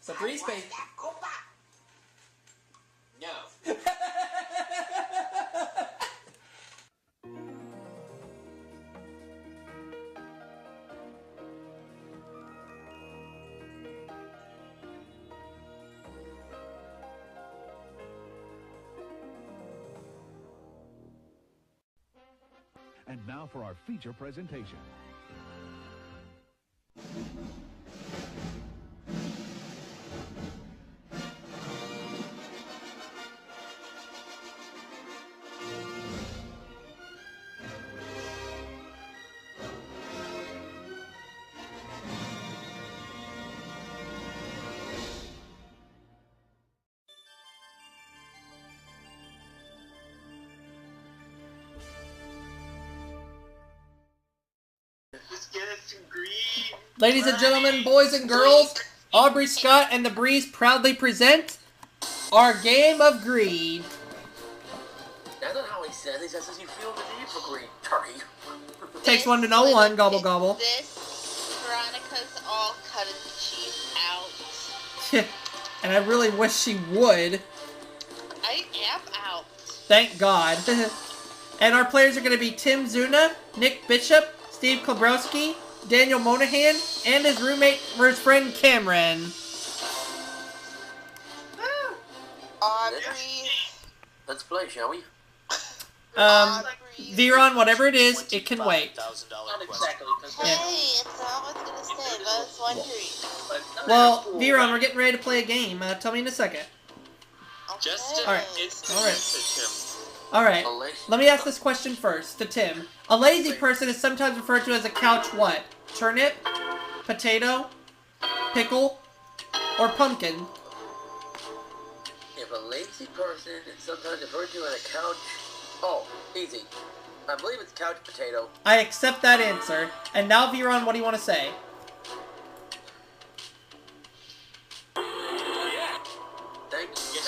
So Breeze pays. No. And now for our feature presentation. Ladies and gentlemen, boys and girls, Aubrey Scott and the Breeze proudly present our game of greed. That's not how he says. He says you feel the need for greed, turkey. Takes one to know one, gobble gobble. This Veronica's all cutting the cheese out. And I really wish she would. I am out. Thank God. And our players are going to be Tim Zuna, Nick Bishop, Steve Klebrowski, Daniel Monahan, and his roommate or his friend Cameron. Aubrey. Let's play, shall we? Viron, whatever it is, it can wait. Not exactly. Hey, it's not what I was going to say, but I was wondering. Well, Viron, we're getting ready to play a game. Tell me in a second. Just Alright, let me ask this question first to Tim. A lazy person is sometimes referred to as a couch what? Turnip, potato, pickle, or pumpkin? If a lazy person is sometimes referred to as a couch... Oh, easy. I believe it's couch potato. I accept that answer. And now, Viron, what do you want to say? Thank you.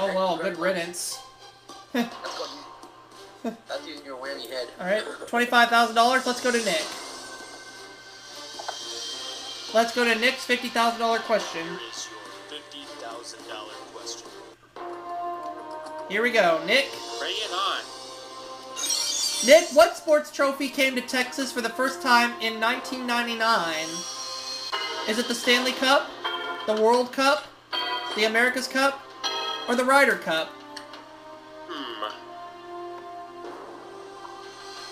Oh, well, good riddance. That's using your whammy head. Alright, $25,000. Let's go to Nick. Let's go to Nick's $50,000 question. Here is your $50,000 question. Here we go, Nick. Bring it on. Nick, what sports trophy came to Texas for the first time in 1999? Is it the Stanley Cup, the World Cup, the America's Cup, or the Ryder Cup?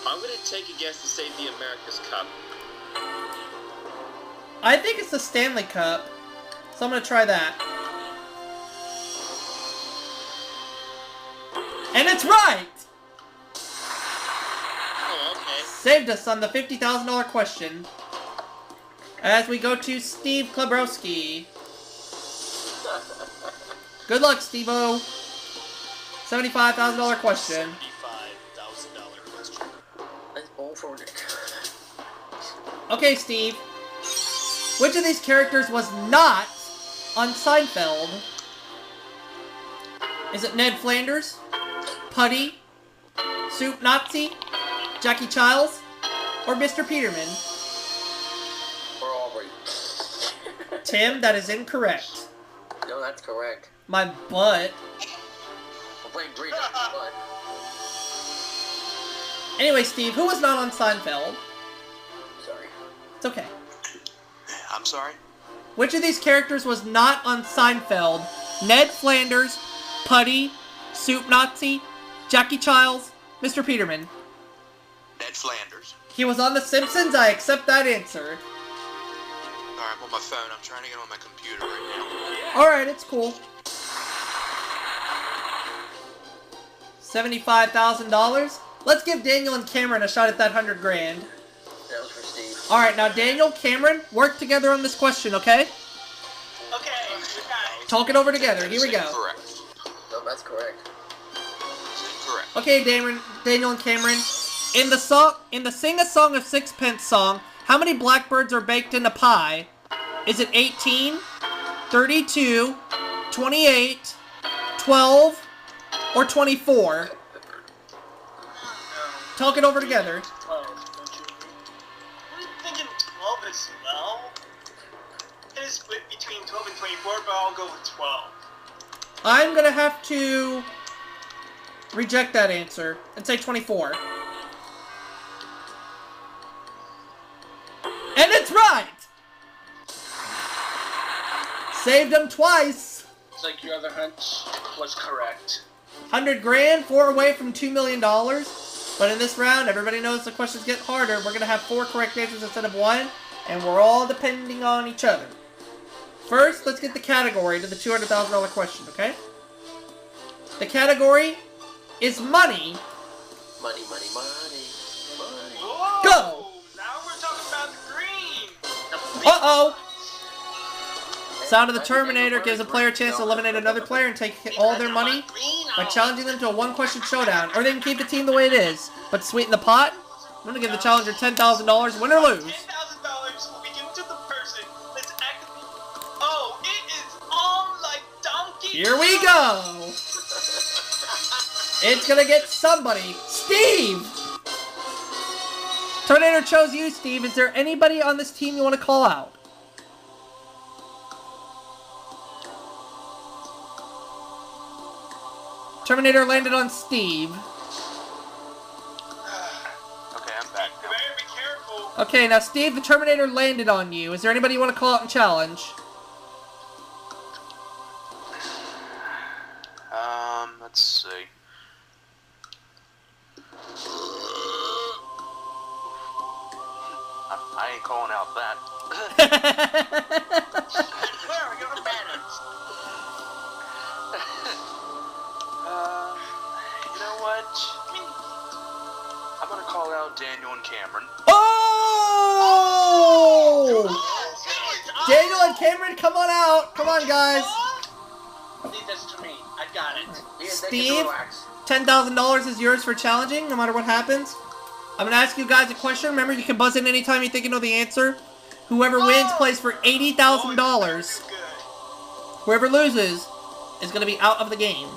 I'm going to take a guess to say the America's Cup. I think it's the Stanley Cup, so I'm going to try that. And it's right! Oh, okay. Saved us on the $50,000 question. As we go to Steve Klebrowski. Good luck, Steve-O. $75,000 question. $75,000 question. That's all for Nick. Okay, Steve. Which of these characters was not on Seinfeld? Is it Ned Flanders, Putty, Soup Nazi, Jackie Childs, or Mr. Peterman? Or Aubrey. Tim, that is incorrect. No, that's correct. My butt. We're playing Greed, not butt. Anyway, Steve, who was not on Seinfeld? Sorry. It's okay. I'm sorry? Which of these characters was not on Seinfeld? Ned Flanders, Putty, Soup Nazi, Jackie Childs, Mr. Peterman? Ned Flanders. He was on The Simpsons. I accept that answer. Alright, I'm on my phone. I'm trying to get on my computer right now. Alright, it's cool. $75,000. Let's give Daniel and Cameron a shot at that $100,000. That was for Steve. Alright, now Daniel, Cameron, work together on this question, okay? Okay, we got it. Talk it over together. Here we go. Correct. No, that's correct. Correct. Okay, Daniel and Cameron. In the Sing a Song of Sixpence song, how many blackbirds are baked in a pie? Is it 18, 32, 28, 12, or 24? Talk it over together. 12, don't you agree? I'm thinking 12 as well. gonna split between 12 and 24, but I'll go with 12. I'm gonna have to reject that answer and say 24. And it's right! Saved him twice! It's like your other hunch was correct. 100 grand, 4 away from $2 million. But in this round, everybody knows the questions get harder. We're gonna have 4 correct answers instead of 1, and we're all depending on each other. First, let's get the category to the $200,000 question, okay? The category is money. Money, money, money, money. Whoa! Go! Now we're talking about the green! Uh-oh! Sound of the Terminator gives a player a chance to eliminate another player and take all their money by challenging them to a one-question showdown. Or they can keep the team the way it is. But to sweeten the pot, I'm going to give the challenger $10,000, win or lose. $10,000 will be given to the person that's actively... Oh, it is on like Donkey Here we go! It's going to get somebody. Steve! Terminator chose you, Steve. Is there anybody on this team you want to call out? Terminator landed on Steve. Okay, I'm back You now. better be careful. Okay, now Steve, the Terminator landed on you. Is there anybody you want to call out and challenge? Let's see. I ain't calling out that. Where are your manners? You know what? I'm gonna call out Daniel and Cameron. Oh! Daniel and Cameron, come on out. Come on, guys. Leave this to me. I got it. Steve, $10,000 is yours for challenging, no matter what happens. I'm going to ask you guys a question. Remember, you can buzz in anytime you think you know the answer. Whoever wins plays for $80,000. Good. Whoever loses is going to be out of the game.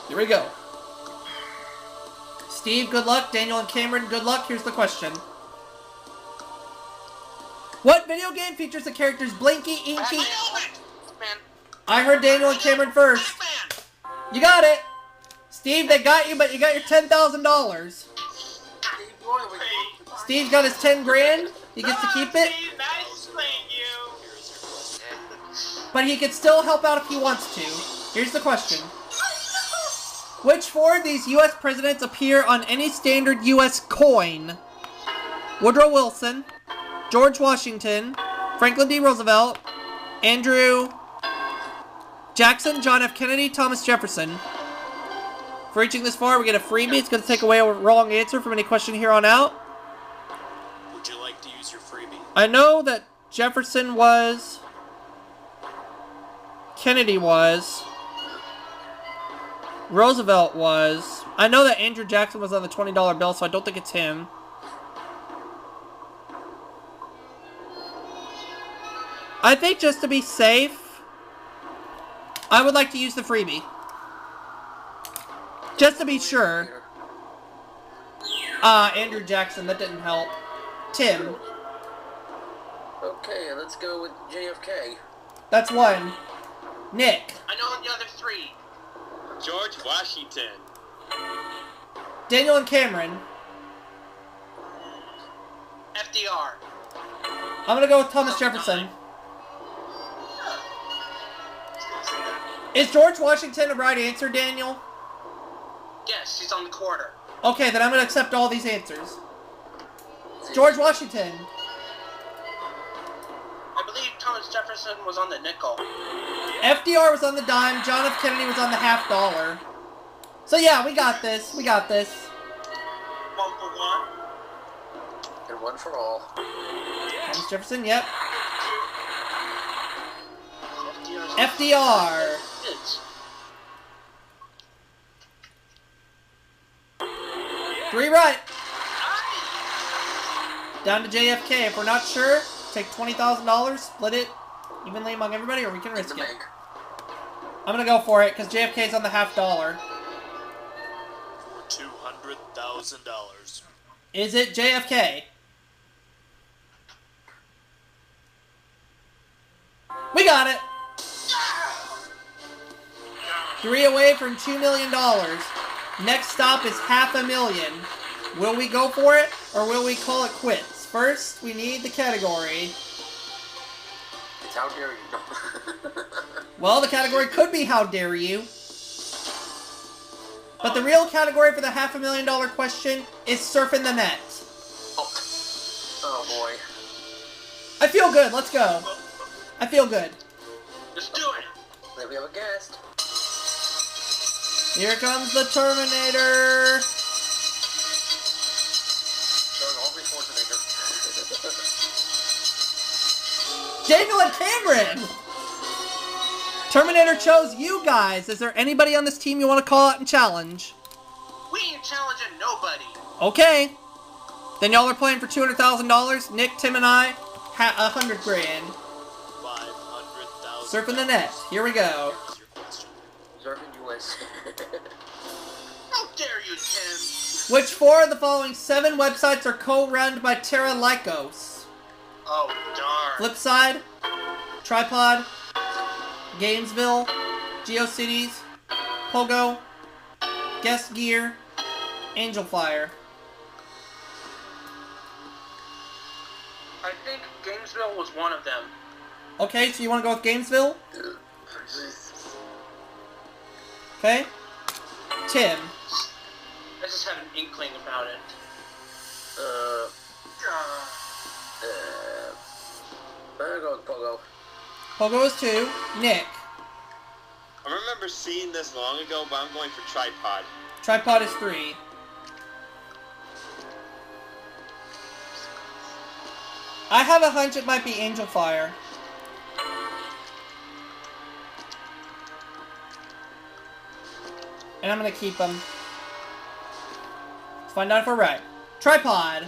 Here we go. Steve, good luck. Daniel and Cameron, good luck. Here's the question. What video game features the characters Blinky, Inky... Man, I heard Daniel and Cameron first. You got it. Steve, they got you, but you got your $10,000. Steve's got his 10 grand. He gets to keep it. Steve, nice playing you. But he can still help out if he wants to. Here's the question. Which 4 of these U.S. presidents appear on any standard U.S. coin? Woodrow Wilson, George Washington, Franklin D. Roosevelt, Andrew Jackson, John F. Kennedy, Thomas Jefferson. For reaching this far, we get a freebie. It's going to take away a wrong answer from any question here on out. Would you like to use your freebie? I know that Jefferson was. Kennedy was. Roosevelt was. I know that Andrew Jackson was on the $20 bill, so I don't think it's him. I think just to be safe, I would like to use the freebie. Just to be sure. Andrew Jackson, that didn't help. Tim. Okay, let's go with JFK. That's 1. Nick. I know the other 3. George Washington. Daniel and Cameron. FDR. I'm gonna go with Thomas Jefferson. Is George Washington a right answer, Daniel? Yes, he's on the quarter. Okay, then I'm gonna accept all these answers. George Washington. I believe Thomas Jefferson was on the nickel. FDR was on the dime. John F. Kennedy was on the $50. So yeah, we got this. We got this. 1 for 1. And 1 for all. Thomas Jefferson, yep. FDR. FDR. It's 3 right. Down to JFK. If we're not sure, take $20,000, split it evenly among everybody, or we can risk it. I'm gonna go for it, because JFK's on the $50. For $200,000. Is it JFK? We got it. 3 away from $2 million. Next stop is $500,000. Will we go for it, or will we call it quits? First, we need the category. It's how dare you. Well, the category could be how dare you. But the real category for the $500,000 question is surfing the net. Oh boy. I feel good. Let's go. I feel good. Let's do it. Then we have a guest. Here comes the Terminator. Showing Aubrey Schwarzenegger. Daniel and Cameron! Terminator chose you guys. Is there anybody on this team you want to call out and challenge? We ain't challenging nobody. Okay. Then y'all are playing for $200,000. Nick, Tim, and I, $100,000. 500,000. Surfing the net. Here we go. Here's your question. Surfing US. How dare you, Tim? Which 4 of the following 7 websites are co-run by Terra Lycos? Oh, darn. Flipside, Tripod, Gainesville, GeoCities, Pogo, Guest Gear, Angel Fire. I think Gainesville was one of them. Okay, so you want to go with Gainesville? Okay. Tim. I just had an inkling about it. I'm gonna go with Pogo. Pogo is 2. Nick. I remember seeing this long ago, but I'm going for Tripod. Tripod is 3. I have a hunch it might be Angel Fire. And I'm gonna keep them. Let's find out if we're right. Tripod.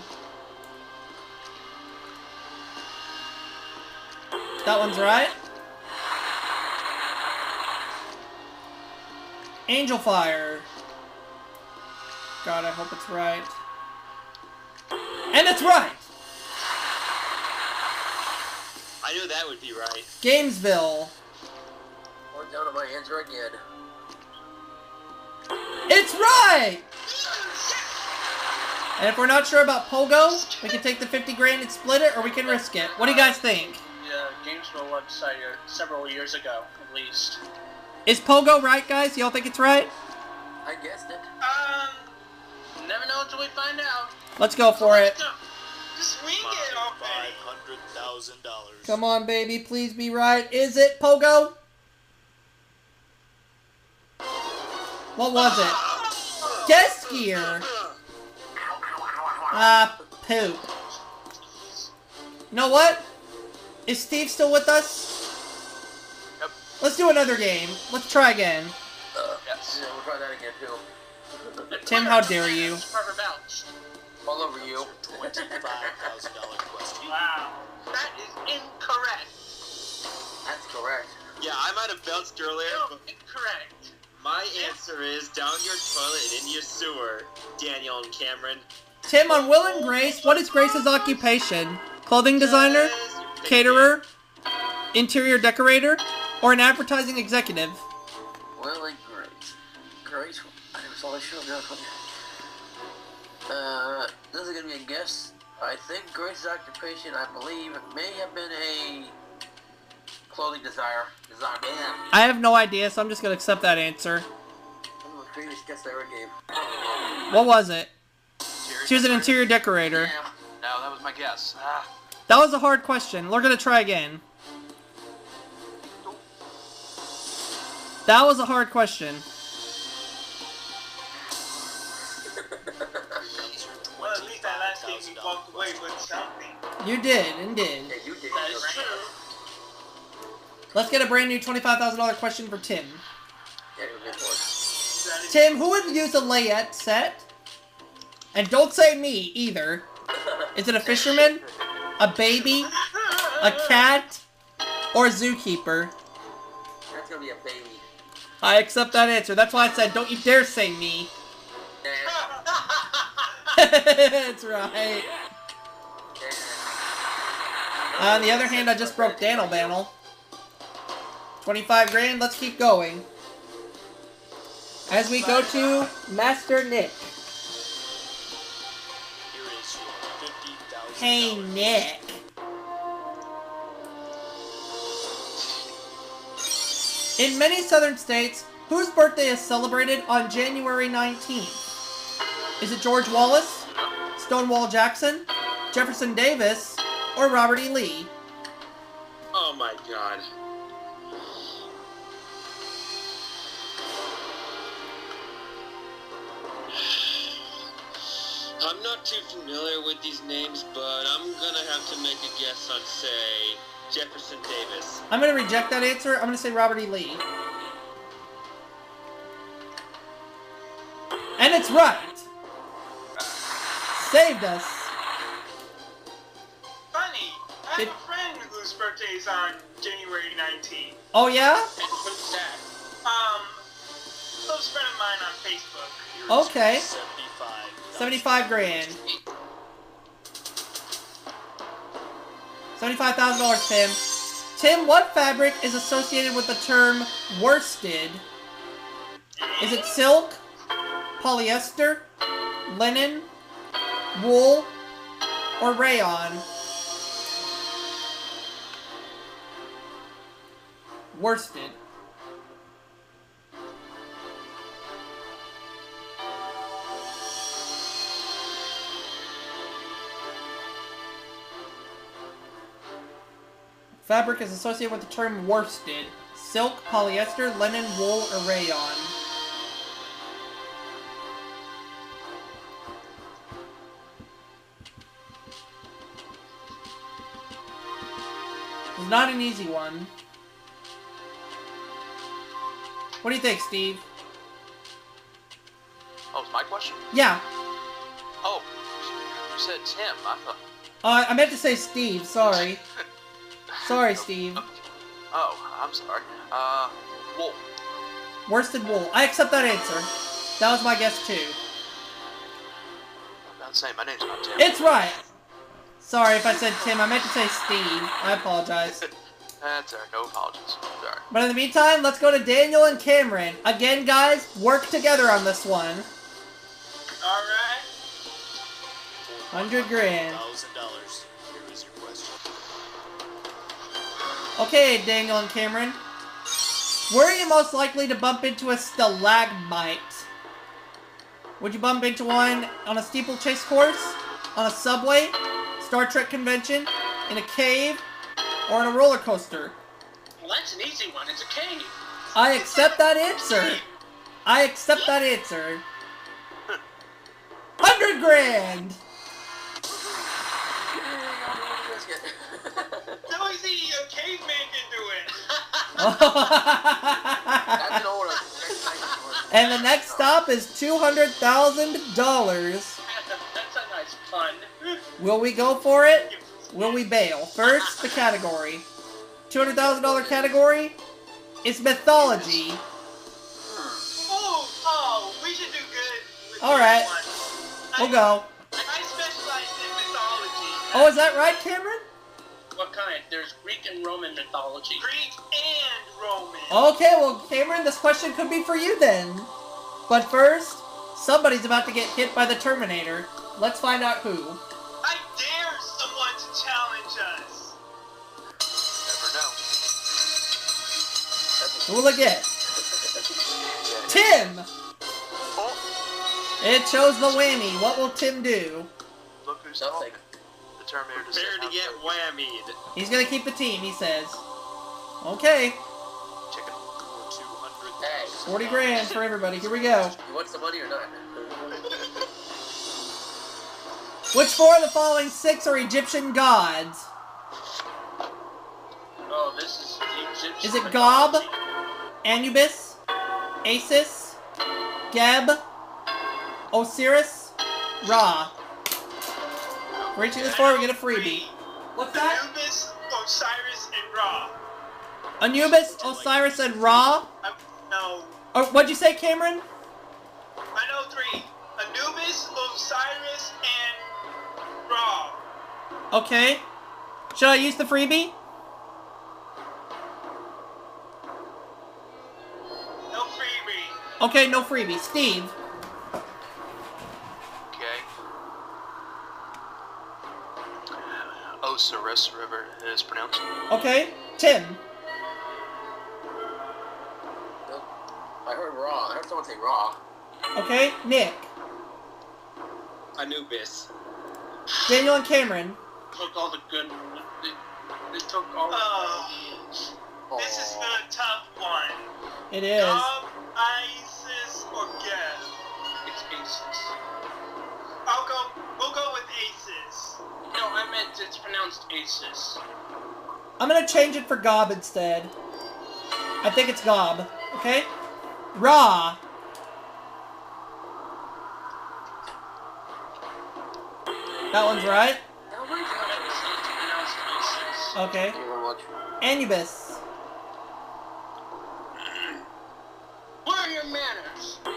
That one's right. Angel Fire. God, I hope it's right. And it's right! I knew that would be right. Gamesville. We're down to my answer again. It's right! And if we're not sure about Pogo, we can take the $50,000 and split it, or we can risk it. What do you guys think? The Gainesville website several years ago, at least. Is Pogo right, guys? Y'all think it's right? I guessed it. Never know until we find out. Let's go for it. Swing it already. $500,000. Come on, baby. Please be right. Is it Pogo? What was it? Guest Gear. Ah, poop. You know what? Is Steve still with us? Yep. Let's do another game. Let's try again. Yes. Yeah, we'll try that again too. Tim, how dare you? Forever vouched. All over you. $25,000 question. Wow. That is incorrect. That's correct. Yeah, I might have bounced earlier, No, but incorrect. my answer is down your toilet and in your sewer, Daniel and Cameron. Tim, on Will and Grace, what is Grace's occupation? Clothing designer? Caterer? Interior decorator? Or an advertising executive? Well, and Grace. Grace, I never saw the show. This is gonna be a guess. I think Grace's occupation, I believe, may have been a clothing designer. Yeah. I have no idea, so I'm just gonna accept that answer. One of the previous guess I ever gave. What was it? She was an interior decorator. Yeah. No, that was my guess. That was a hard question. We're gonna try again. That was a hard question. Well, at least that last game we walked away with something. You did, indeed. Yeah, you did. That is true. Let's get a brand new $25,000 question for Tim. Yeah, you did for Tim, who would use a layette set? And don't say me, either. Is it a fisherman? A baby? A cat? Or a zookeeper? That's gonna be a baby. I accept that answer. That's why I said, don't you dare say me. Damn. That's right. Damn. On the other hand, I just broke Daniel Banel. $25 grand. Let's keep going. As we go to Master Nick. Here is your $50,000. Hey, Nick. In many southern states, whose birthday is celebrated on January 19th? Is it George Wallace, Stonewall Jackson, Jefferson Davis, or Robert E. Lee? Oh my god. I'm not too familiar with these names, but I'm gonna have to make a guess on, say, Jefferson Davis. I'm going to reject that answer. I'm going to say Robert E. Lee. And it's right. Saved us. Funny, I have a friend whose birthday is on January 19th. Oh, yeah? And who's that? Close friend of mine on Facebook. Okay. 75. 75 grand. $75,000, Tim. Tim, what fabric is associated with the term worsted? Is it silk, polyester, linen, wool, or rayon? Worsted. Fabric is associated with the term worsted. Silk, polyester, linen, wool, or rayon. It's not an easy one. What do you think, Steve? Oh, it's my question? Yeah. Oh, you said Tim. I thought. I meant to say Steve, sorry. Sorry, Steve. Oh, I'm sorry. Wool. Worsted wool. I accept that answer. That was my guess, too. I'm not saying my name's not Tim. It's right! Sorry if I said Tim. I meant to say Steve. I apologize. That's alright. No apologies. Sorry. But in the meantime, let's go to Daniel and Cameron. Again, guys, work together on this one. Alright. 100 grand. $1,000. Here is your question. Okay, Daniel and Cameron. Where are you most likely to bump into a stalagmite? Would you bump into one on a steeplechase course, on a subway, Star Trek convention, in a cave, or on a roller coaster? Well, that's an easy one. It's a cave. I accept that answer. I accept that answer. 100 grand! So easy, a caveman can do it. That's an old one. And the next stop is $200,000. That's a nice pun. Will we go for it? Will we bail? First, the category. $200,000 category is mythology. Oh, we should do good with Alright. this one. We'll go. I specialize in mythology. Oh, is that right, Cameron? What kind? There's Greek and Roman mythology. Greek and Roman. Okay, well, Cameron, this question could be for you then. But first, somebody's about to get hit by the Terminator. Let's find out who. I dare someone to challenge us. Never know. Who will it get? Tim! Oh, It chose the whammy. What will Tim do? look who's I'll talking. take it. The Terminator just Prepare said to get whammied. He's gonna keep the team, he says. Okay, chicken. For Hey, 40 grand for everybody. Here we go. you want some money or not? Which four of the following six are Egyptian gods? Oh, this is the Egyptian Is it Gob, mythology. Anubis, Asis, Geb, Osiris, Ra? For each of these four, we get a freebie. What's that? Anubis, Osiris, and Ra. Anubis, Osiris, and Ra? No, Or what'd you say, Cameron? I know three. Anubis, Osiris, and Ra. Okay. Should I use the freebie? Okay, no freebie. Steve. Okay. Osiris River is pronounced. Okay, Tim. I heard raw. I heard someone say raw. Okay, Nick. Anubis. Daniel and Cameron. Took all the good. They took all the ideas. This is the tough one. It is. Isis, or Geb? It's Aces. We'll go with Aces. No, I meant it's pronounced Aces. I'm gonna change it for Gob instead. I think it's Gob. Okay? Ra. That one's right. Oh my god. It's pronounced Aces. Okay. Thank you very much. Anubis. Where are your manners? I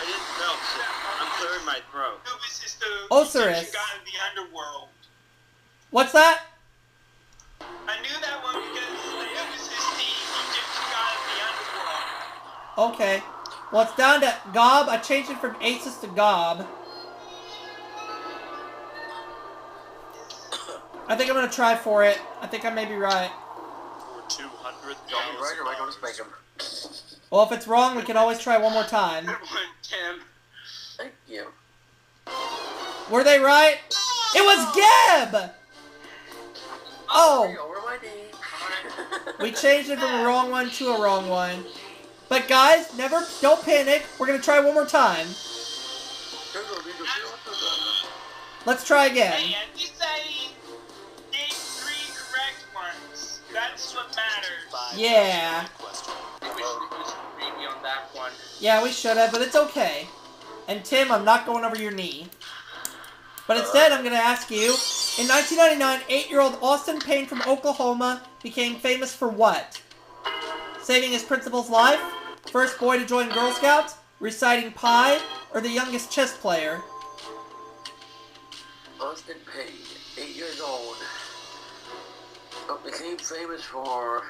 didn't know. I'm clearing my throat. Anubis is the Osiris. Egyptian god of the underworld. What's that? I knew that one because Anubis is the Egyptian god of the underworld. Okay. Well, it's down to Gob. I changed it from Aces to Gob. I think I'm gonna try for it. I think I may be right. For $200,000. Are you right or am I going to spank him? Well, if it's wrong, we can always try one more time. Good one, Tim. Thank you. Were they right? It was Geb! Oh, Over my knee. we changed it from a wrong one to a wrong one. But guys, don't panic. We're gonna try one more time. Let's try again. Hey, at least I gave 3 correct ones. That's what matters. Yeah. Question. I think we should read me on that one. Yeah, we should have, but it's okay. And Tim, I'm not going over your knee. But instead, I'm going to ask you, in 1999, 8-year-old Austin Payne from Oklahoma became famous for what? Saving his principal's life, first boy to join Girl Scouts, reciting Pi, or the youngest chess player? Austin Payne, 8 years old. Became famous for...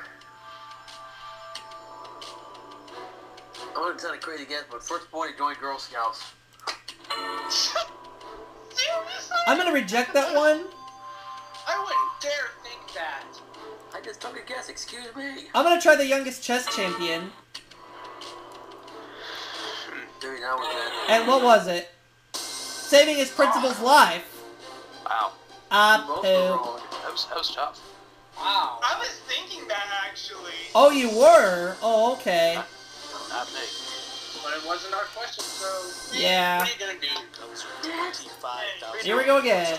I'm gonna tell a crazy guess, but first boy to join Girl Scouts. I'm going to reject that one. I wouldn't dare think that. I just took a guess, excuse me. I'm going to try the youngest chess champion. Dude, that was that. And what was it? Saving his principal's life. Wow. Both were Poop. wrong. That was tough. Wow. I was thinking that actually. Oh, you were? Oh, okay. Not me. But it wasn't our question, so... Yeah. What are you gonna do? Comes for $25,000. Here we go again.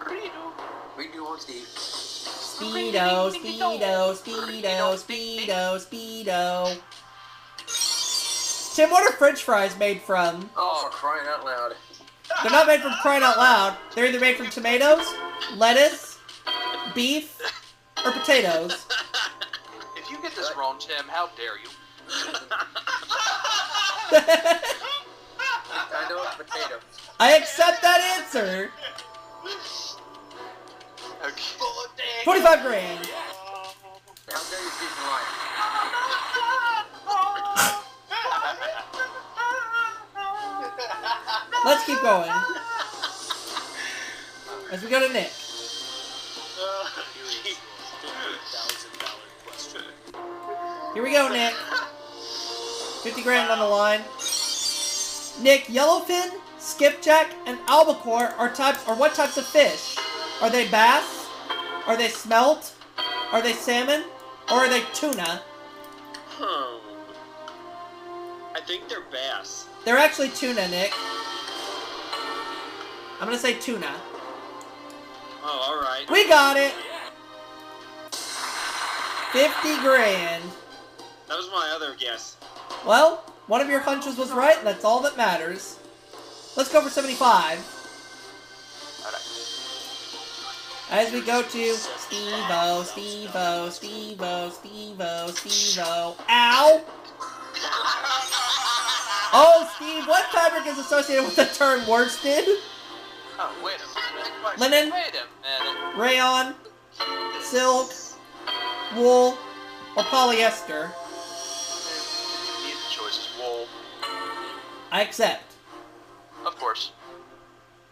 Redo on Steve. Speedo, Speedo, Speedo, Speedo, Speedo. Tim, what are French fries made from? Oh, for crying out loud. They're not made from crying out loud. They're either made from tomatoes, lettuce, beef, or potatoes. If you get this wrong, Tim, how dare you? I know it's potato. I accept that answer. Okay. 25 grand. How dare you speak line? Let's keep going. As we go to Nick. Here is your $50,000 question. Here we go, Nick. 50 grand on the line. Nick, yellowfin, skipjack, and albacore are what types of fish? Are they bass? Are they smelt? Are they salmon? Or are they tuna? I think they're bass. They're actually tuna, Nick. I'm gonna say tuna. Oh, alright. We got it! 50 grand. That was my other guess. Well, one of your hunches was right, and that's all that matters. Let's go for 75. As we go to Steve-O, Steve-O, Steve-O, Steve-O, Steve-O. Ow! Oh, Steve, what fabric is associated with the term worsted? Oh, wait a minute. Linen? Wait a minute. Rayon? Silk? Wool? Or polyester? I accept. Of course.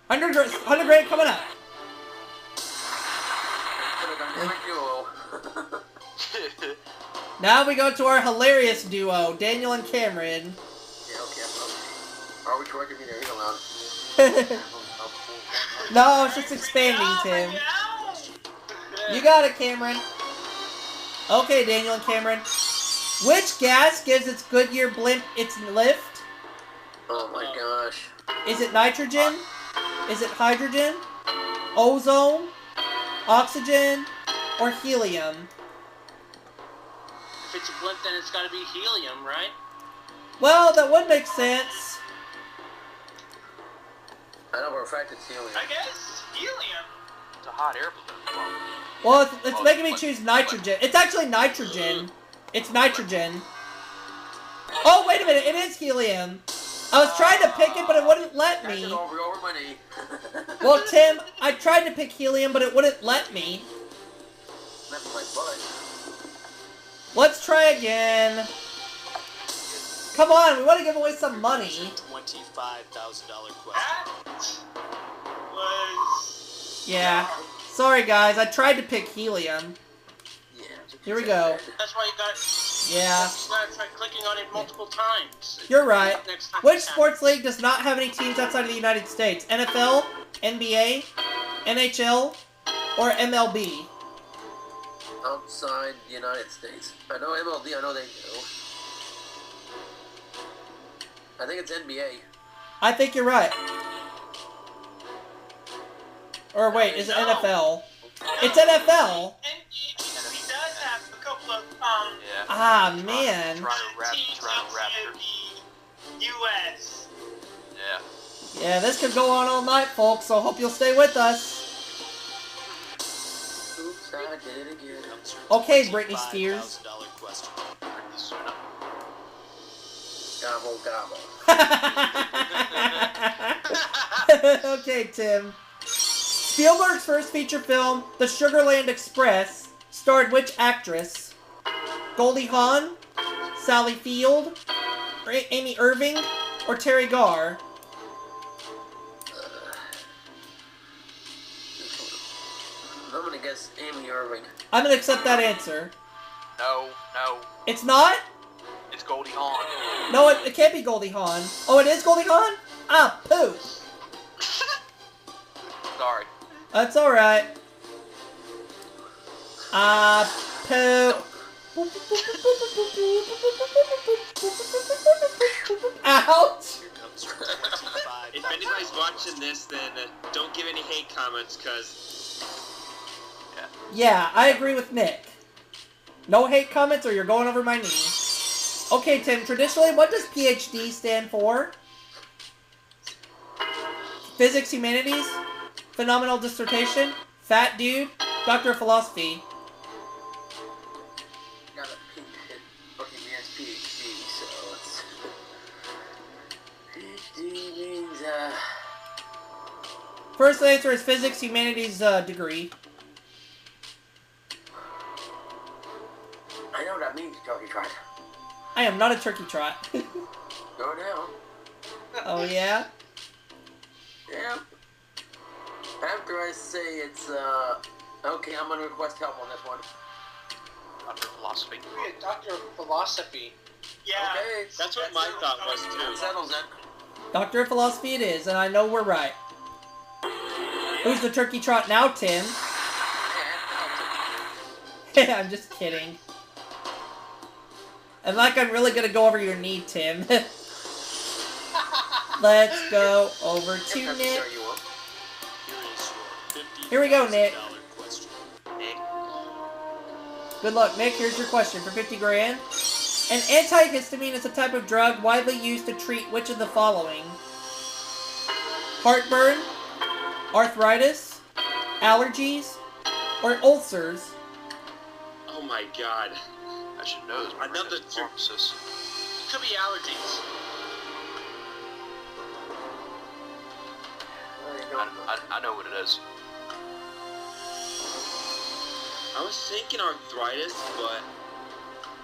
100 grand coming up. Now we go to our hilarious duo, Daniel and Cameron. Yeah, okay. Are we correcting me there? You're allowed. No, it's just expanding, Tim. You got it, Cameron. Okay, Daniel and Cameron. Which gas gives its Goodyear blimp its lift? Oh my gosh. Is it nitrogen? Is it hydrogen? Ozone? Oxygen? Or helium? If it's a blimp, then it's gotta be helium, right? Well, that would make sense. I know for a fact it's helium. I guess helium. It's a hot air balloon. Well, it's making me choose nitrogen. It's actually nitrogen. It's nitrogen. Oh, wait a minute. It is helium. I was trying to pick it, but it wouldn't let me. Over my knee. Well, Tim, I tried to pick helium, but it wouldn't let me. Not my butt. Let's try again. Come on, we want to give away some money. $25,000 question. That was. Yeah. Sorry, guys. I tried to pick helium. Yeah. Here we go. That's why you got. Yeah. You gotta try clicking on it multiple times. You're right. Next time Which it sports league does not have any teams outside of the United States? NFL, NBA, NHL, or MLB? Outside the United States. I know MLB, I know they do. I think it's NBA. I think you're right. Or wait, is it NFL? It's NFL! And he does have a couple of Yeah. Ah, man. teams outside of the U.S. Yeah. Yeah, this could go on all night, folks, so hope you'll stay with us. Oops, I did it again. Okay, Britney Spears. $25,000 question. Gobble, gobble. Okay, Tim. Spielberg's first feature film, The Sugarland Express, starred which actress? Goldie Hawn, Sally Field, Amy Irving, or Terry Garr? I'm gonna guess Amy Irving. I'm gonna accept that answer. No, no. It's not? It's Goldie Hawn. No, it can't be Goldie Hawn. Oh, it is Goldie Hawn? Ah, poo. Sorry. That's alright. Ah, poo. Ouch! If anybody's watching this, then don't give any hate comments, cause Yeah, I agree with Nick. No hate comments or you're going over my knee. Okay, Tim, traditionally, what does PhD stand for? Physics, humanities, phenomenal dissertation, fat dude, Doctor of Philosophy. Got a pink hit. Okay, man's PhD, so it's... PhD means, First answer is physics, humanities degree. I know what that means, Turkey Trot. I am not a turkey trot. Go down. Oh, yeah? Yep. After I say it's, okay, I'm gonna request help on this one. Doctor of Philosophy. Yeah, Doctor of Philosophy. Yeah. Okay, that's what my thought was that too. settles it. Doctor of Philosophy it is, and I know we're right. Who's the turkey trot now, Tim? I'm just kidding. And like I'm really gonna go over your knee, Tim. Let's go over to Nick. Here we go, Nick. Good luck, Nick. Here's your question for 50 grand. An antihistamine is a type of drug widely used to treat which of the following? Heartburn, arthritis, allergies, or ulcers? Oh my god. I should know this. Another pharmacist. Could be allergies. I know what it is. I was thinking arthritis, but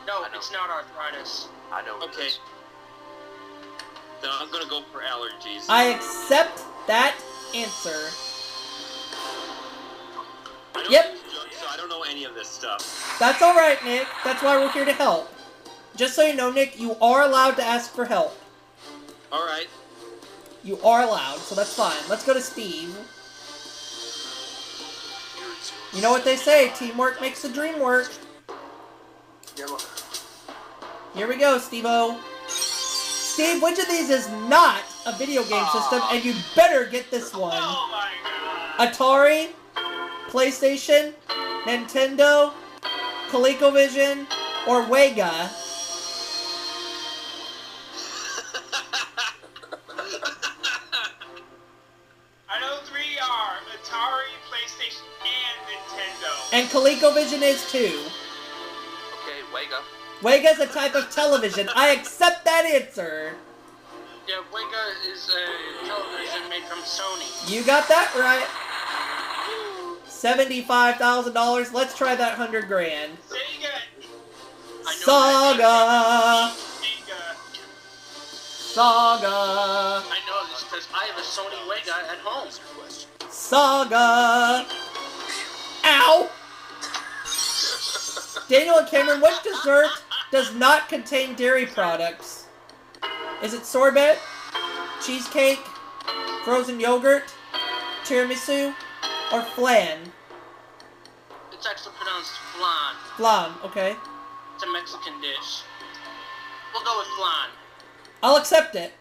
No, I know. it's not arthritis. I know what it okay. is. then I'm gonna go for allergies. I accept that answer. I don't Yep. use drugs, so I don't know any of this stuff. That's alright, Nick. That's why we're here to help. Just so you know, Nick, you are allowed to ask for help. Alright. You are allowed, so that's fine. Let's go to Steve. You know what they say, teamwork makes the dream work. Here we go, Steve-O. Steve, which of these is not a video game system, and you better get this one? Oh my god. Atari, PlayStation, Nintendo, ColecoVision, or Wega? I know 3 are Atari, PlayStation, and Nintendo. And ColecoVision is too. Okay, Wega. Wega's a type of television. I accept that answer. Yeah, Wega is a television made from Sony. You got that right. $75,000. Let's try that $100 grand. Sega. Saga. Sega. Saga. I know this because I have a Sony Wega at home. Saga. Ow. Daniel and Cameron, which dessert does not contain dairy products? Is it sorbet, cheesecake, frozen yogurt, tiramisu, or flan? It's actually pronounced flan. Flan, okay. It's a Mexican dish. We'll go with flan. I'll accept it.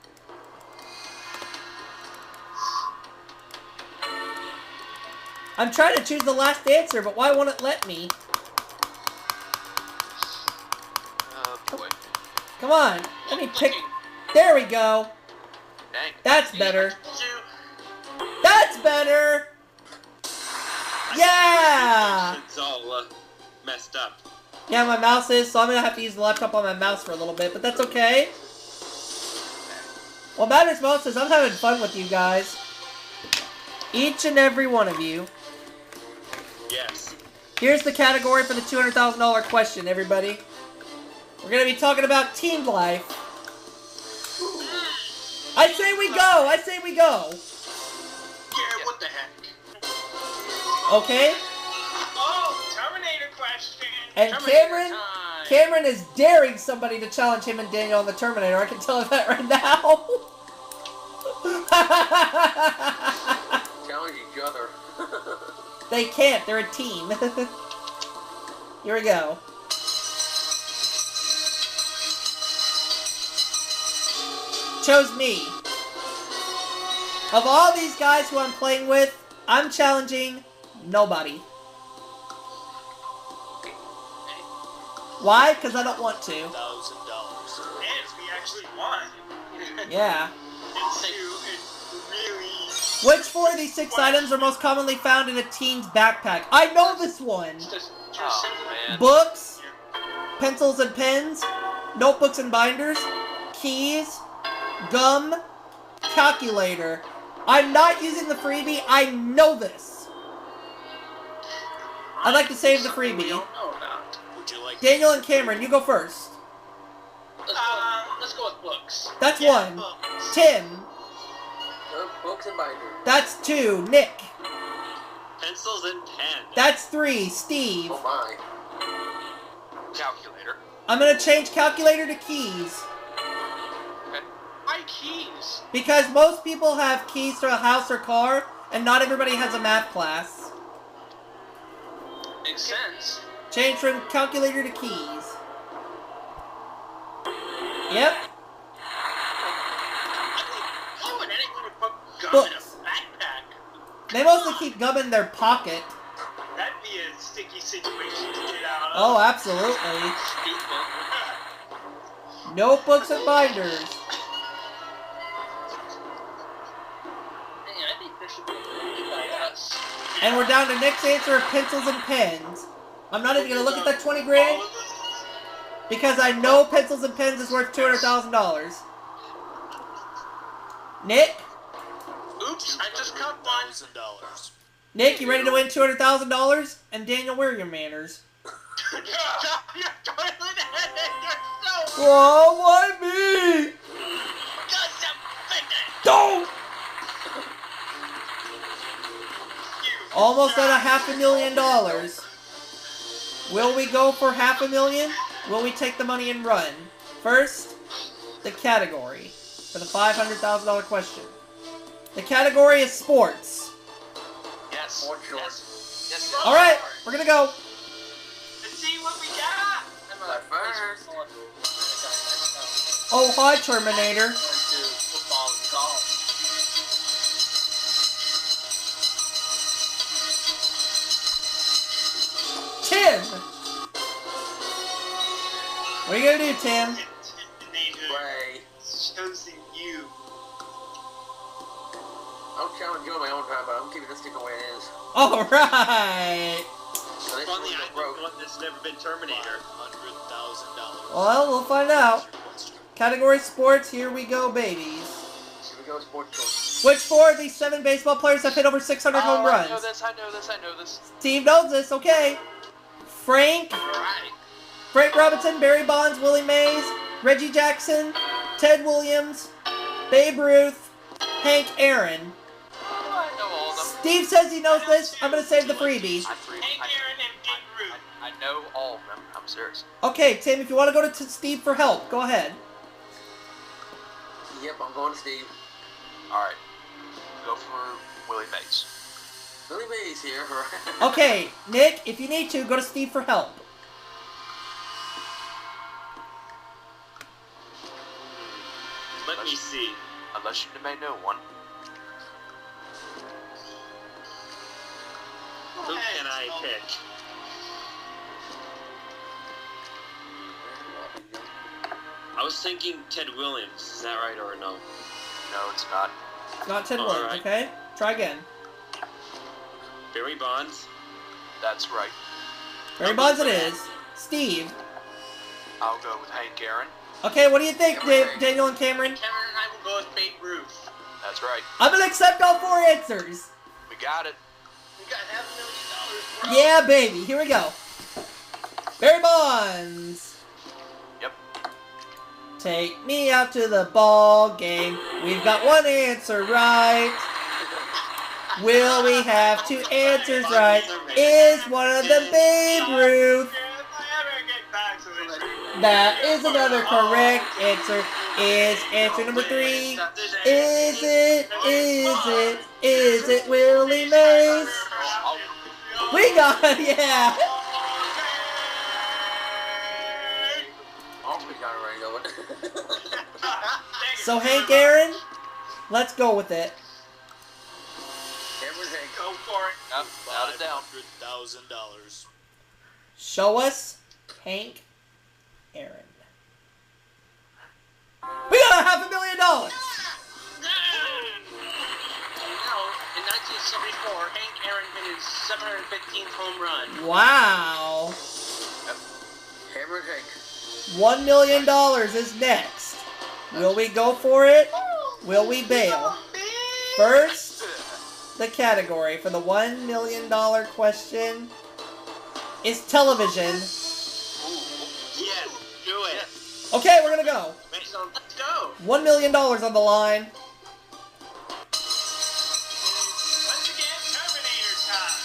I'm trying to choose the last answer, but why won't it let me? Oh boy. Come on, let me pick. There we go. Dang. That's better. That's better. Yeah. It's all messed up. Yeah, my mouse is, so I'm gonna have to use the laptop on my mouse for a little bit, but that's okay. What matters most is I'm having fun with you guys. Each and every one of you. Yes. Here's the category for the $200,000 question, everybody. We're gonna be talking about team life. I say we go! I say we go! Yeah, what the heck? Okay? Oh, Terminator question. And Terminator Cameron is daring somebody to challenge him and Daniel on the Terminator. I can tell you that right now. Challenge each other. They can't. They're a team. Here we go. Chose me. Of all these guys who I'm playing with, I'm challenging nobody. Why? Because I don't want to. $1,000. And we actually won. Yeah. It's really... Which 4 of these 6 items are most commonly found in a teen's backpack? I know this one. Oh man. Books, pencils and pens, notebooks and binders, keys, gum, calculator. I'm not using the freebie. I know this. I'd like to save the freebie. We don't know that. Would you like Daniel and Cameron, you go first. Let's go with books. That's Yeah, 1. books. Tim. Books and binders. That's 2. Nick. Pencils and pens. That's 3. Steve. Oh my. Calculator. I'm gonna change calculator to keys. Why keys? Because most people have keys to a house or car, and not everybody has a math class. Makes sense. Change from calculator to keys. Yep. Why would anyone put gum Books. in a backpack? They mostly keep gum in their pocket. That'd be a sticky situation to get out of. Oh, absolutely. Notebooks and binders. Hey, I think there should be a by us. And we're down to Nick's answer of pencils and pens. I'm not even gonna look at that 20 grand because I know pencils and pens is worth $200,000. Nick? Oops, I just cut one. $1,000. Nick, you ready to win $200,000? And Daniel, where are your manners? Your toilet head, you're so... Whoa, why me? Got some Don't! Almost at a $500,000. Will we go for $500,000? Will we take the money and run? First, the category for the $500,000 question. The category is sports. Yes. Sports shorts. Yes. Yes. All right, we're gonna go. Let's see what we got. But first, Oh, hi, Terminator. Football and golf. Tim. What are you gonna do, Tim? play. Chosen you. I'll challenge you on my own time, but I'm keeping this stick the way it is. All right. So this Funny, one's I broke. know one that's never been Terminator. $500,000. Well, we'll find out. Category sports. Here we go, babies. Here we go, sports shorts. Which four of these 7 baseball players have hit over 600 home runs? I know this. Steve knows this. Okay. Frank Robinson, Barry Bonds, Willie Mays, Reggie Jackson, Ted Williams, Babe Ruth, Hank Aaron. I know all of them. Steve says he knows this. I'm gonna save the freebie. Hank Aaron and Babe Ruth. I know all of them. I'm serious. Okay, Tim, if you want to go to Steve for help, go ahead. Yep, I'm going to Steve. Alright. Go for Willie Mays. Billy Mays here. Okay, Nick, if you need to, go to Steve for help. Let me see. Unless you may know one. Who can I pick? I was thinking Ted Williams. Is that right or no? No, it's not. Not Ted All Williams, right. okay? Try again. Barry Bonds. That's right. Barry Bonds it is. Steve. I'll go with Hank Aaron. Okay, what do you think, Daniel and Cameron? Cameron and I will go with Babe Ruth. That's right. I'm gonna accept all 4 answers. We got it. We got $500,000, bro. Yeah, baby. Here we go. Barry Bonds. Yep. Take me out to the ball game. We've got 1 answer right. Will we have 2 answers right? Is one of them Babe Ruth? If I ever get back to this. That is another correct answer. Is answer number 3. Is it Willie Mays? We got it, yeah. Oh, we got it right going. So Hank Aaron, let's go with it. Cameron Hank. Go for it. Yep. Out it down. $500,000. Show us Hank Aaron. We got $500,000. Now, in 1974, Hank Aaron hit his 715th home run. Wow. Cameron Hank. $1 million is next. Will we go for it? Will we bail? First, the category for the $1 million question is television. Yes, do it. Okay, we're gonna go. Let's go. $1 million on the line. Once again, Terminator time.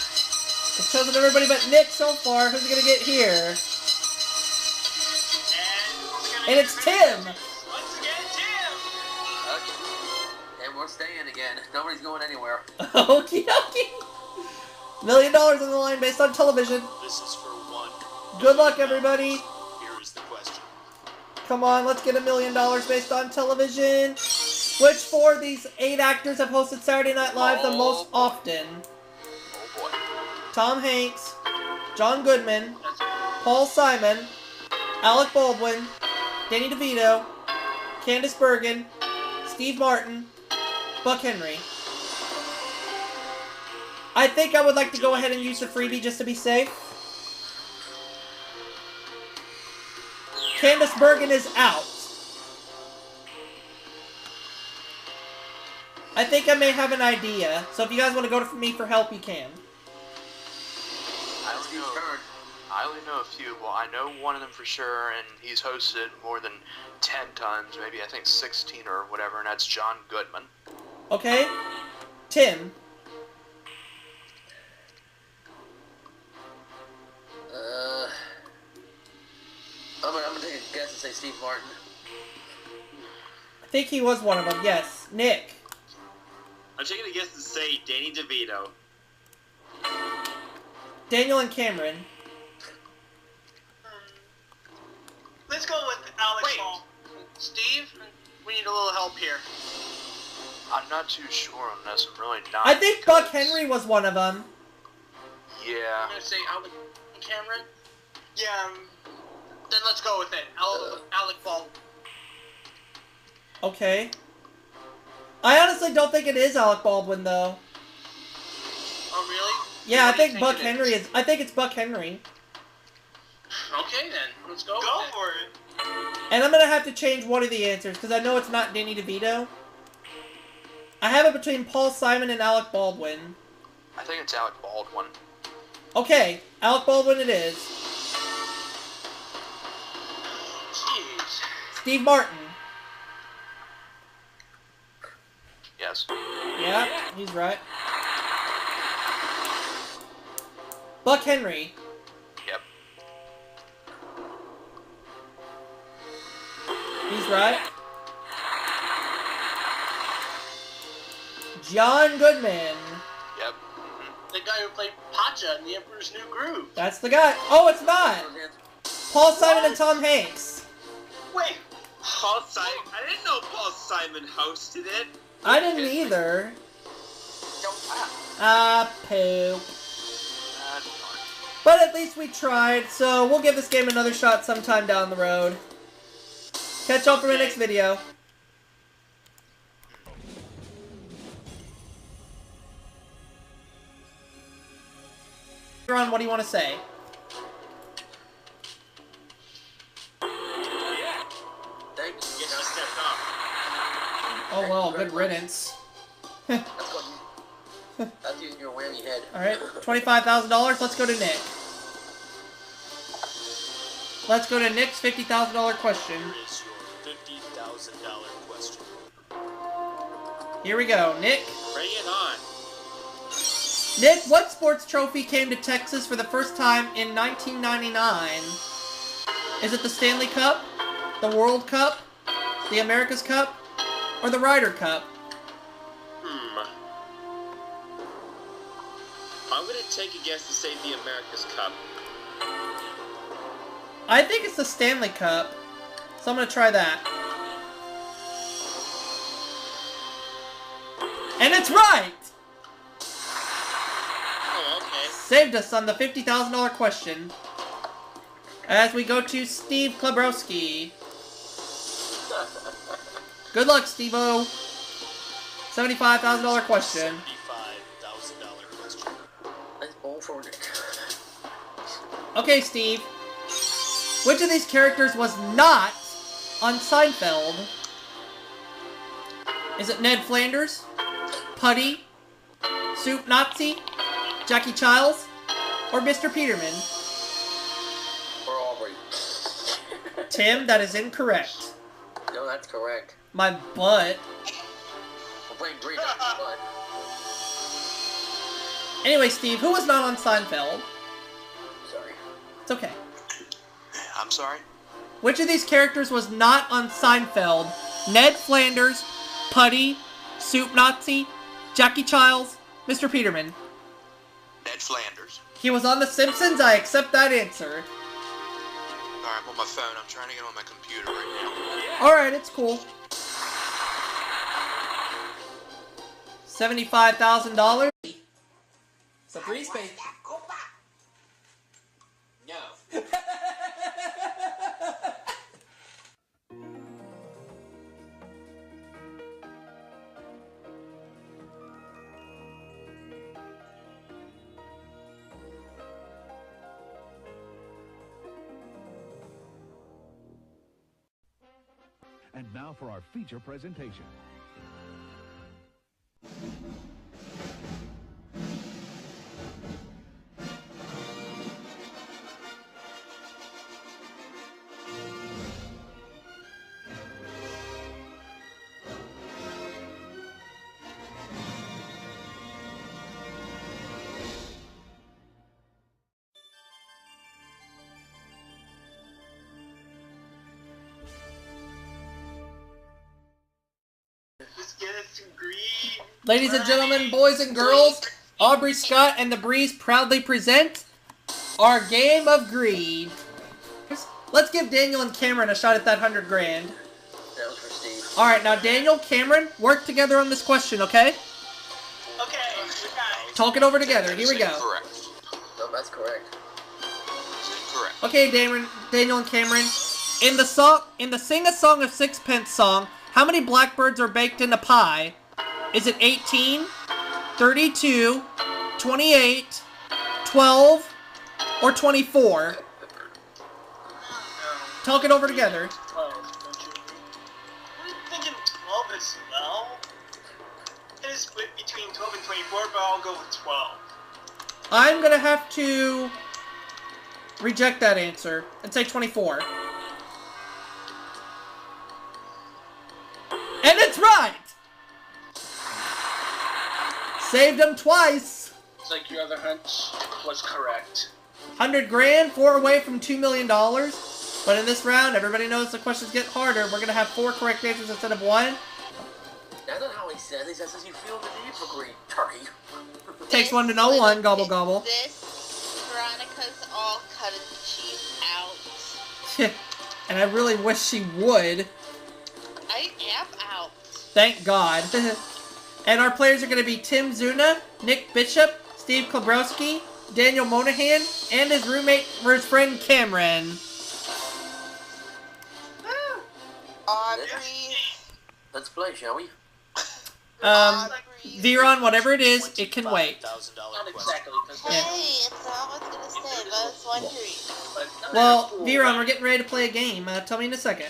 It's chosen everybody but Nick so far. Who's gonna get here? And it's Tim. Once again, Tim. And we're staying again. Nobody's going anywhere. Okie dokie. $1 million on the line based on television. This is for $1. Good luck, everybody. Here is the question. Come on, let's get $1 million based on television. Which 4 of these 8 actors have hosted Saturday Night Live the most often? Oh boy. Tom Hanks, John Goodman, Paul Simon, Alec Baldwin, Danny DeVito, Candice Bergen, Steve Martin, Buck Henry. I think I would like to go ahead and use the freebie just to be safe. Candice Bergen is out. I think I may have an idea, so if you guys want to go to me for help, you can. I only know a few. Well, I know one of them for sure, and he's hosted more than 10 times, maybe I think 16 or whatever, and that's John Goodman. Okay? Tim. I'm gonna take a guess and say Steve Martin. I think he was one of them, yes. Nick. I'm taking a guess to say Danny DeVito. Daniel and Cameron. Let's go with Alex Wait. Ball. Steve, we need a little help here. I'm not too sure on this. I'm really not. I think because- Buck Henry was one of them. Yeah. I'm gonna say Alec Cameron. Yeah, Then let's go with it. Alec Baldwin. Okay. I honestly don't think it is Alec Baldwin, though. Oh, really? Yeah, I What do you think Buck it Henry is. I think it's Buck Henry. Okay, then. Let's go go with it. for it. And I'm gonna have to change one of the answers, because I know it's not Danny DeVito. I have it between Paul Simon and Alec Baldwin. I think it's Alec Baldwin. Okay, Alec Baldwin it is. Jeez. Steve Martin. Yes. Yeah, he's right. Buck Henry. Yep. He's right. John Goodman. Yep. The guy who played Pacha in The Emperor's New Groove. That's the guy. Oh, it's not. Paul Simon and Tom Hanks. Wait, Paul Simon. I didn't know Paul Simon hosted it. I didn't either. Poop. But at least we tried, so we'll give this game another shot sometime down the road. Catch y'all for my next video. Ron, what do you want to say? Thank you. Guess you stepped up. Oh well, good riddance. That's using your whammy head. Alright, $25,000, let's go to Nick. Let's go to Nick's $50,000 question. Here is your $50,000 question. Here we go, Nick. Bring it on. Nick, what sports trophy came to Texas for the first time in 1999? Is it the Stanley Cup, the World Cup, the America's Cup, or the Ryder Cup? I'm gonna take a guess to say the America's Cup. I think it's the Stanley Cup, so I'm gonna try that. And it's right! Oh, okay. Saved us on the $50,000 question. As we go to Steve Klebrowski. Good luck, Steve-O. $75,000 question. $75,000 question. Nice ball for Nick. Okay, Steve. Which of these characters was not on Seinfeld? Is it Ned Flanders, Putty, Soup Nazi, Jackie Childs, or Mr. Peterman? Or Aubrey. Tim, that is incorrect. No, that's correct. My butt. We're playing Green But Anyway, Steve, who was not on Seinfeld? sorry. It's okay. I'm sorry? Which of these characters was not on Seinfeld? Ned Flanders, Putty, Soup Nazi, Jackie Childs, Mr. Peterman. Ned Flanders. He was on The Simpsons. I accept that answer. Alright, I'm on my phone. I'm trying to get on my computer right now. Alright, it's cool. $75,000. It's a free space. No. And now for our feature presentation. Greed. Ladies and gentlemen, boys and girls, Aubrey Scott and the Breeze proudly present our game of greed. Let's give Daniel and Cameron a shot at that 100 grand. That was for Steve. Alright, now Daniel, Cameron, work together on this question, okay? Okay, we got it. Talk it over together. Here we go. Correct. No, that's correct. That's incorrect. Okay, Daniel and Cameron, in the Sing a Song of Sixpence song, how many blackbirds are baked in a pie? Is it 18, 32, 28, 12, or 24? Talk it over together. 12, don't you agree? I'm thinking 12 as well. It is split between 12 and 24, but I'll go with 12. I'm gonna have to reject that answer and say 24. And it's right! Saved him twice! It's like your other hunch was correct. 100 grand, 4 away from $2 million. But in this round, everybody knows the questions get harder. We're gonna have 4 correct answers instead of 1. That's not how he says it. He says you feel the need for green turkey. Takes one to know one, gobble gobble. This Veronica's all cutting the cheese out. And I really wish she would. I am out. Thank God. And our players are going to be Tim Zuna, Nick Bishop, Steve Klobrowski, Daniel Monahan, and his roommate or his friend Cameron. Aubrey. Let's play, shall we? Viron, whatever it is, it can wait. $25,000 Not question. exactly, because Hey, it's all I was gonna say, but I was wondering. but number Well, 4, Viron, we're getting ready to play a game. Tell me in a second.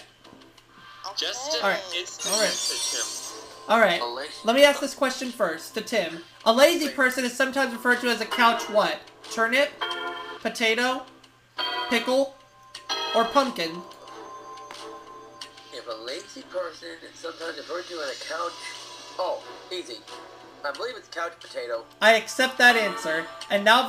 Just Okay. Alright. instant Alright. message him. Alright, A lazy- let me ask this question first to Tim. A lazy person is sometimes referred to as a couch what? Turnip, potato, pickle, or pumpkin? If a lazy person is sometimes referred to as a couch... Oh, easy. I believe it's couch potato. I accept that answer. And now